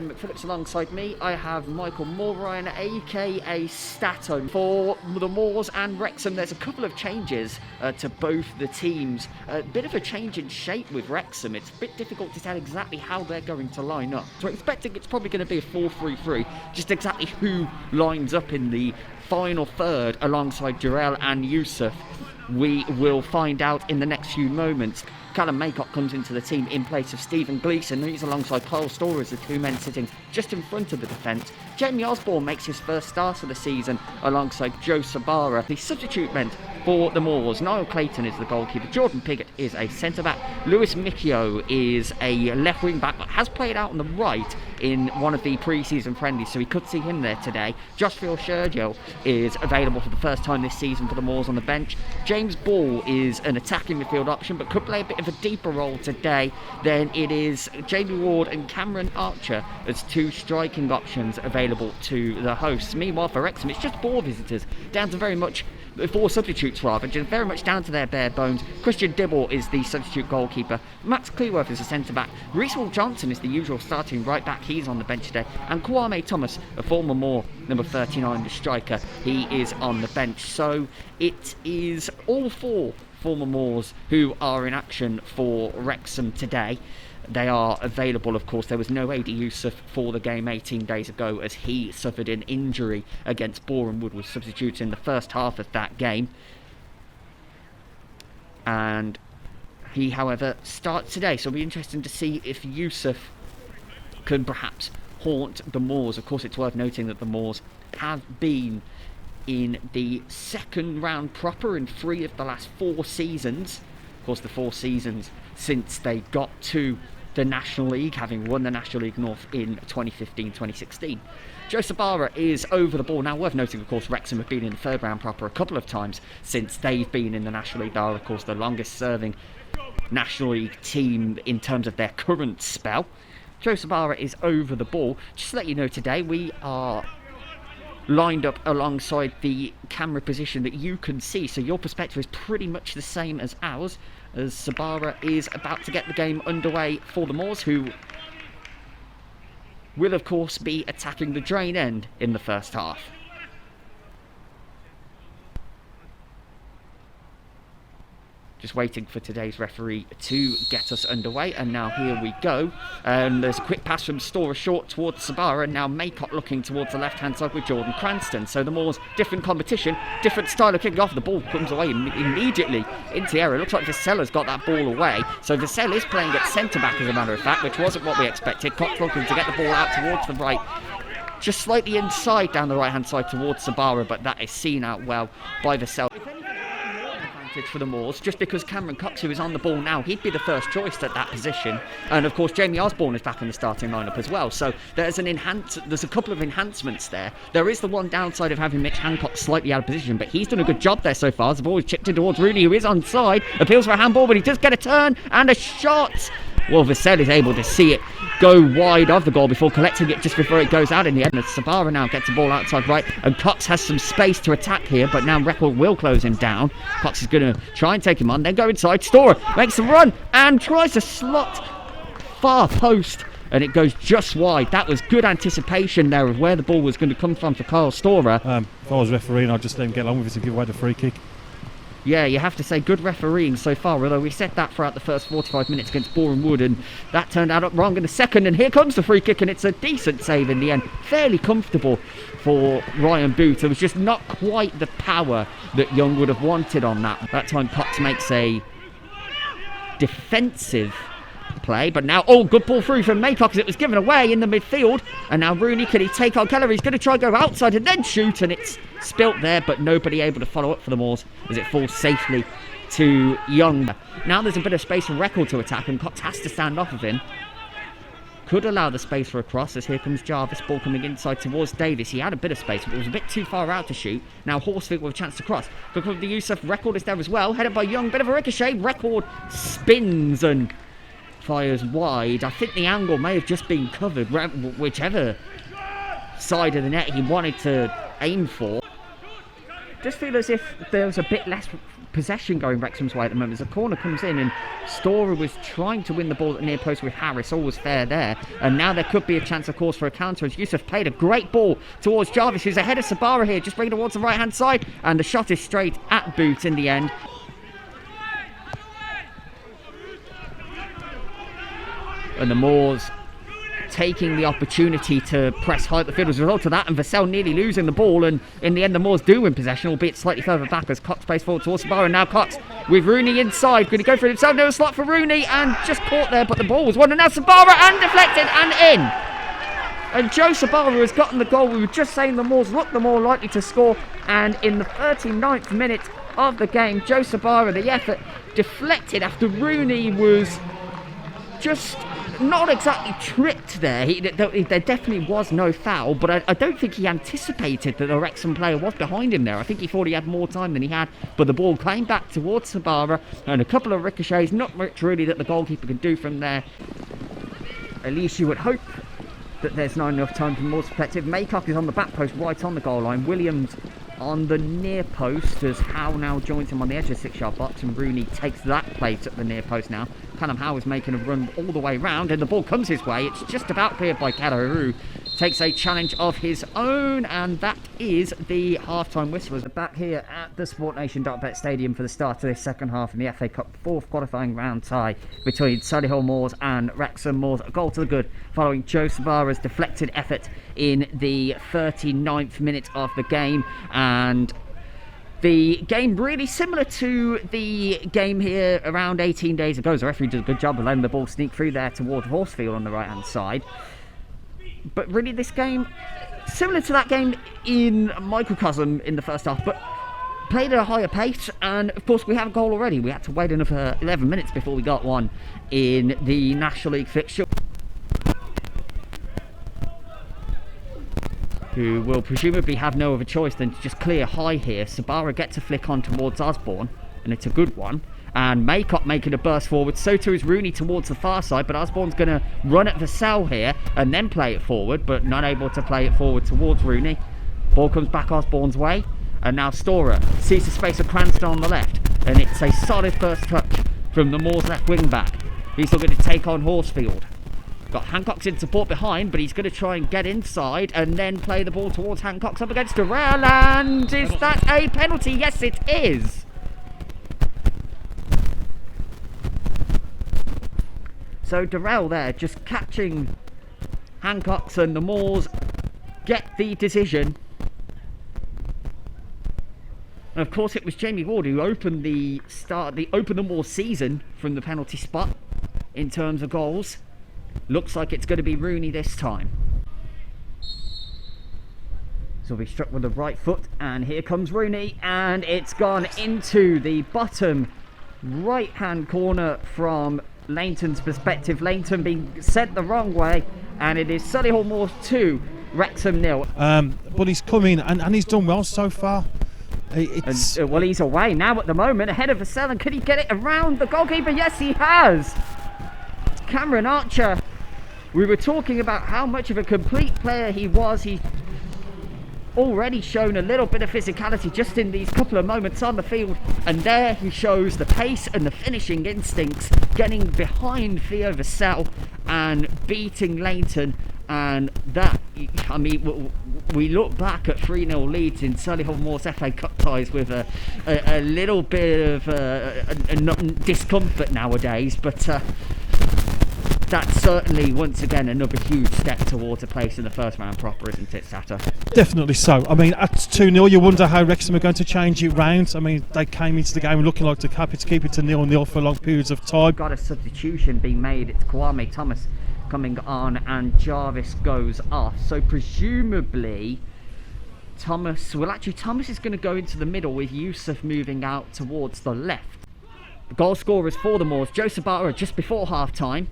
Ben McPhillips alongside me. I have Michael Moran, aka Stato. For the Moors and Wrexham, there's a couple of changes to both the teams. A bit of a change in shape with Wrexham. It's a bit difficult to tell exactly how they're going to line up. So we're expecting it's probably going to be a 4-3-3. Just exactly who lines up in the final third alongside Jarrell and Yusuf, we will find out in the next few moments. Callum Maycock comes into the team in place of Stephen Gleeson. He's alongside Kyle Storer as the two men sitting just in front of the defence. Jamie Osborne makes his first start of the season alongside Joe Sabara. The substitute men for the Moors: Niall Clayton is the goalkeeper, Jordan Piggott is a centre-back, Lewis Micchio is a left wing-back but has played out on the right in one of the pre-season friendlies, so we could see him there today. Joshua Shergill is available for the first time this season for the Moors on the bench. James Ball is an attacking midfield option but could play a bit of a deeper role today. Then it is Jamie Ward and Cameron Archer as two striking options available to the hosts. Meanwhile for Wrexham, it's just 4 visitors, down to very much 4 substitutes rather, just very much down to their bare bones. Christian Dibble is the substitute goalkeeper, Max Cleworth is a centre-back, Reece Johnson is the usual starting right-back, he's on the bench today, and Kwame Thomas, a former Moor, number 39, the striker, he is on the bench. So it is all 4 former Moors who are in action for Wrexham today. They are available, of course. There was no Adi Yusuf for the game 18 days ago as he suffered an injury against Boreham Wood, was substituted in the first half of that game. And he, however, starts today. So it'll be interesting to see if Yusuf can perhaps haunt the Moors. Of course, it's worth noting that the Moors have been in the second round proper in 3 of the last 4 seasons. Of course, the 4 seasons since they got to the National League, having won the National League North in 2015-2016. Joe Sabara is over the ball. Now, worth noting, of course, Wrexham have been in the third round proper a couple of times since they've been in the National League. They are, of course, the longest serving National League team in terms of their current spell. Joe Sabara is over the ball. Just to let you know, today we are lined up alongside the camera position that you can see, so your perspective is pretty much the same as ours, as Sabara is about to get the game underway for the Moors, who will of course be attacking the drain end in the first half. Just waiting for today's referee to get us underway, and now here we go. There's a quick pass from Storer short towards Sabara, and now Maycock looking towards the left-hand side with Jordan Cranston. So the Moors, different competition, different style of kicking off. The ball comes away immediately into the area. It looks like Vasella's got that ball away. So Vasella is playing at centre-back, as a matter of fact, which wasn't what we expected. Cox looking to get the ball out towards the right, just slightly inside down the right-hand side towards Sabara, but that is seen out well by Vasella. For the Moors, just because Cameron Cox, who is on the ball now, he'd be the first choice at that position, and of course Jamie Osborne is back in the starting lineup as well. So there's a couple of enhancements there. There is the one downside of having Mitch Hancock slightly out of position, but he's done a good job there so far. The ball is chipped in towards Rooney, who is onside, appeals for a handball, but he does get a turn and a shot. Well, Vassell is able to see it go wide of the goal before collecting it just before it goes out in the end. And Sabara now gets the ball outside right, and Cox has some space to attack here, but now Record will close him down. Cox is going to try and take him on, then go inside. Storer makes a run and tries to slot far post, and it goes just wide. That was good anticipation there of where the ball was going to come from for Kyle Storer. If I was refereeing, I'd just let him get along with it and give away the free kick. Yeah, you have to say good refereeing so far, although we said that throughout the first 45 minutes against Boreham Wood, and that turned out wrong in the second, and here comes the free kick, and it's a decent save in the end. Fairly comfortable for Ryan Booth. It was just not quite the power that Young would have wanted on that. That time Cox makes a defensive play, but now, good ball through from Maycock as it was given away in the midfield, and now Rooney, can he take on Keller? He's going to try and go outside and then shoot, and it's spilt there, but nobody able to follow up for the Moors as it falls safely to Young. Now there's a bit of space for Record to attack, and Cox has to stand off of him. Could allow the space for a cross, as here comes Jarvis, ball coming inside towards Davis. He had a bit of space, but it was a bit too far out to shoot. Now Horsfield with a chance to cross. Good for the Yusuf. Record is there as well, headed by Young, bit of a ricochet. Record spins and fires wide. I think the angle may have just been covered, whichever side of the net he wanted to aim for. just feel as if there's a bit less possession going Wrexham's way at the moment. As a corner comes in and Storer was trying to win the ball at the near post with Harris, all was fair there, and now there could be a chance of course for a counter as Yusuf played a great ball towards Jarvis, who's ahead of Sabara here, just bringing towards the right hand side, and the shot is straight at boot in the end. And the Moors taking the opportunity to press high at the field as a result of that, and Vassell nearly losing the ball, and in the end the Moors do win possession, albeit slightly further back as Cox plays forward towards Sabara, and now Cox with Rooney inside, going to go for it himself, no slot for Rooney, and just caught there, but the ball was won, and now Sabara, and deflected, and in! And Joe Sabara has gotten the goal. We were just saying the Moors looked the more likely to score, and in the 39th minute of the game, Joe Sabara, the effort deflected after Rooney was just not exactly tripped there. There definitely was no foul, but I don't think he anticipated that the Wrexham player was behind him there. I think he thought he had more time than he had, but the ball came back towards Sabara, and a couple of ricochets, not much really that the goalkeeper could do from there. At least you would hope that there's not enough time from Moore's perspective. Maycock is on the back post, right on the goal line. Williams on the near post as Howe now joins him on the edge of the 6-yard box, and Rooney takes that place at the near post now. Callum Howe is making a run all the way round, and the ball comes his way. It's just about cleared by Keller, who takes a challenge of his own, and that is the half-time whistle. Back here at the SportNation.bet Stadium for the start of this second half in the FA Cup 4th qualifying round tie between Solihull Moors and Wrexham Moors. A goal to the good following Joe Sabara's deflected effort in the 39th minute of the game, and the game really similar to the game here around 18 days ago. The referee did a good job of letting the ball sneak through there toward Horsfield on the right hand side. But really this game, similar to that game in Microcosm in the first half, but played at a higher pace, and of course we have a goal already. We had to wait another 11 minutes before we got one in the National League fixture, who will presumably have no other choice than to just clear high here. Sabara gets a flick on towards Osborne, and it's a good one. And Maycock making a burst forward, so too is Rooney towards the far side, but Osborne's going to run at Vassell here and then play it forward, but not able to play it forward towards Rooney. Ball comes back Osborne's way, and now Storer sees the space of Cranston on the left, and it's a solid first touch from the Moors left wing back. He's looking to take on Horsfield. Got Hancock's in support behind, but he's going to try and get inside and then play the ball towards Hancock's up against Durrell, and is that a penalty? Yes, it is. So Durrell there just catching Hancock's, and the Moors get the decision. And of course it was Jamie Ward who opened the Moors season from the penalty spot in terms of goals. Looks like it's going to be Rooney this time. So we struck with the right foot, and here comes Rooney, and it's gone into the bottom right hand corner from Leighton's perspective. Leighton being sent the wrong way, and it is Solihull Moors 2, Wrexham 0. But he's come in and he's done well so far. Well, he's away now at the moment, ahead of Vassell, and could he get it around the goalkeeper? Yes, he has. It's Cameron Archer. We were talking about how much of a complete player he was. He's already shown a little bit of physicality just in these couple of moments on the field, and there he shows the pace and the finishing instincts, getting behind Theo Vassell and beating Leighton. And that, I mean, we look back at 3-0 leads in Solihull Moors FA Cup ties with a little bit of discomfort nowadays, but that's certainly once again another huge step towards a place in the first round proper, isn't it, Sato? Definitely so. I mean, at 2-0 you wonder how Wrexham are going to change it round. I mean, they came into the game looking like to keep it to 0-0 for long periods of time. Got a substitution being made. It's Kwame Thomas coming on, and Jarvis goes off, so presumably Thomas is going to go into the middle with Yusuf moving out towards the left. The goal scorers for the Moors, Joe Sabara just before half time,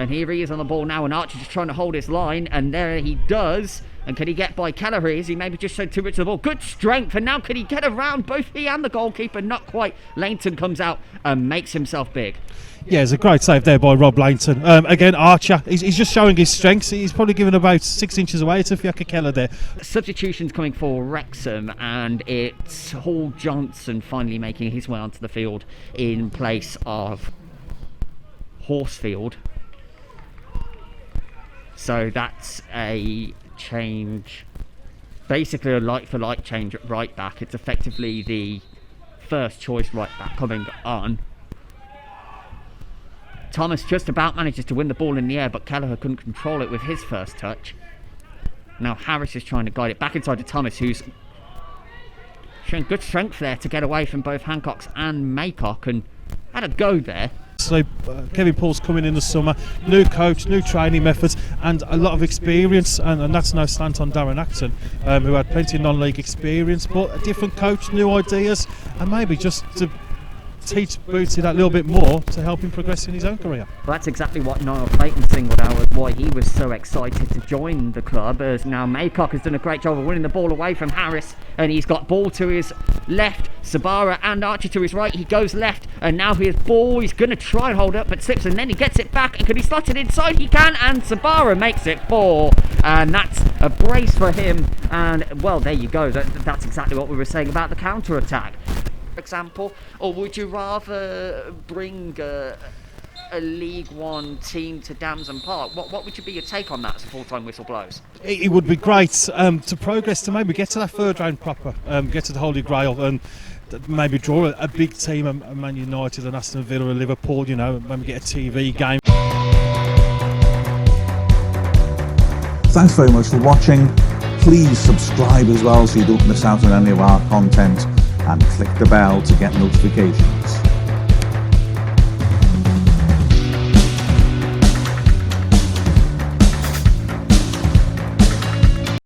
And here he is on the ball now, and Archer just trying to hold his line, and there he does. And can he get by Kelleher? Is he maybe just showed too much of the ball? Good strength, and now can he get around both he and the goalkeeper? Not quite. Langton comes out and makes himself big. Yeah, it's a great save there by Rob Langton. Again, Archer, he's just showing his strengths. He's probably given about 6 inches away to Fiacca Keller there. Substitutions coming for Wrexham, and it's Hall Johnson finally making his way onto the field in place of Horsfield. So that's a change, basically a like-for-like change at right back. It's effectively the first choice right back coming on. Thomas just about manages to win the ball in the air, but Kelleher couldn't control it with his first touch. Now Harris is trying to guide it back inside to Thomas, who's showing good strength there to get away from both Hancocks and Maycock, and had a go there. So Kevin Paul's coming in the summer, new coach, new training methods, and a lot of experience, and that's no slant on Darren Acton, who had plenty of non-league experience, but a different coach, new ideas, and maybe just to teach Booty that little bit more to help him progress in his own career. Well, that's exactly what Niall Clayton singled out as why he was so excited to join the club, as now Maycock has done a great job of winning the ball away from Harris, and he's got ball to his left, Sabara and Archer to his right. He goes left, and now he has ball. He's going to try and hold up, but slips, and then he gets it back, and can he slot it inside? He can, and Sabara makes it 4, and that's a brace for him. And well, there you go. That's exactly what we were saying about the counter-attack. Example, or would you rather bring a League One team to Damson Park? What would be your take on that as a full-time whistle blows? It would be great to progress, to maybe get to that third round proper, get to the Holy Grail, and maybe draw a big team, a Man United, an Aston Villa, a Liverpool, maybe get a TV game. Thanks very much for watching. Please subscribe as well so you don't miss out on any of our content, and click the bell to get notifications.